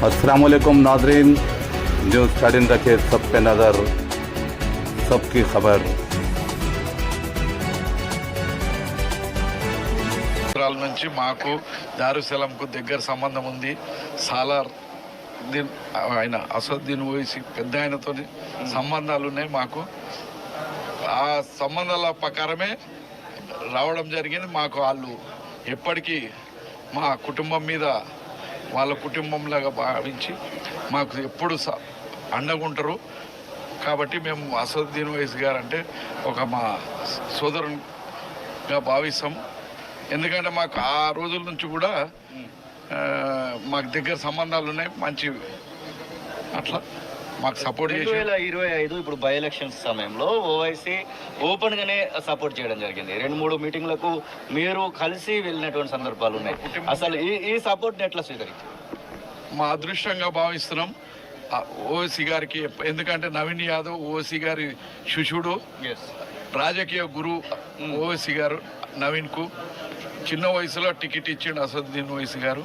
अस्सलाम वालेकुम नाज़रीन, न्यूज़ 13 रखे सब पे नज़र, सबकी खबर। నుంచి మాకు దారుసలంకు దగ్గర సంబంధం ఉంది. సాలార్ దీన్ ఆయన అసదుద్దీన్ ఓవైసీ పెద్ద ఆయనతో సంబంధాలు ఉన్నాయి మాకు. ఆ సంబంధాల ప్రకారమే రావడం జరిగింది. మాకు వాళ్ళు ఎప్పటికీ మా కుటుంబం మీద వాళ్ళ కుటుంబంలాగా భావించి మాకు ఎప్పుడు అండగుంటారు. కాబట్టి మేము అసదుద్దీన్ ఓవైసీ గారు అంటే ఒక మా సోదరునిగా భావిస్తాం. ఎందుకంటే మాకు ఆ రోజుల నుంచి కూడా మాకు దగ్గర సంబంధాలు ఉన్నాయి మంచి. అట్లా మాకు సపోర్ట్ చేసి 2025 ఇప్పుడు బై ఎలక్షన్స్ సమయంలో ఓవైసీ ఓపెన్ గానే సపోర్ట్ చేయడం జరిగింది. 2-3 మీటింగ్లకు మీరు కలిసి వెళ్ళినటువంటి సందర్భాలు ఉన్నాయి. అసలు ఈ సపోర్ట్ ని ఎట్లా స్వీకరించారు? మా అదృష్టంగా భావిస్తున్నాం ఓవైసీ గారికి. ఎందుకంటే నవీన్ యాదవ్ ఓవైసీ గారి శిష్యుడు, రాజకీయ గురువు ఓవైసీ గారు. నవీన్కు చిన్న వయసులో టికెట్ ఇచ్చిండు అసదుద్దీన్ ఓవైసీ గారు.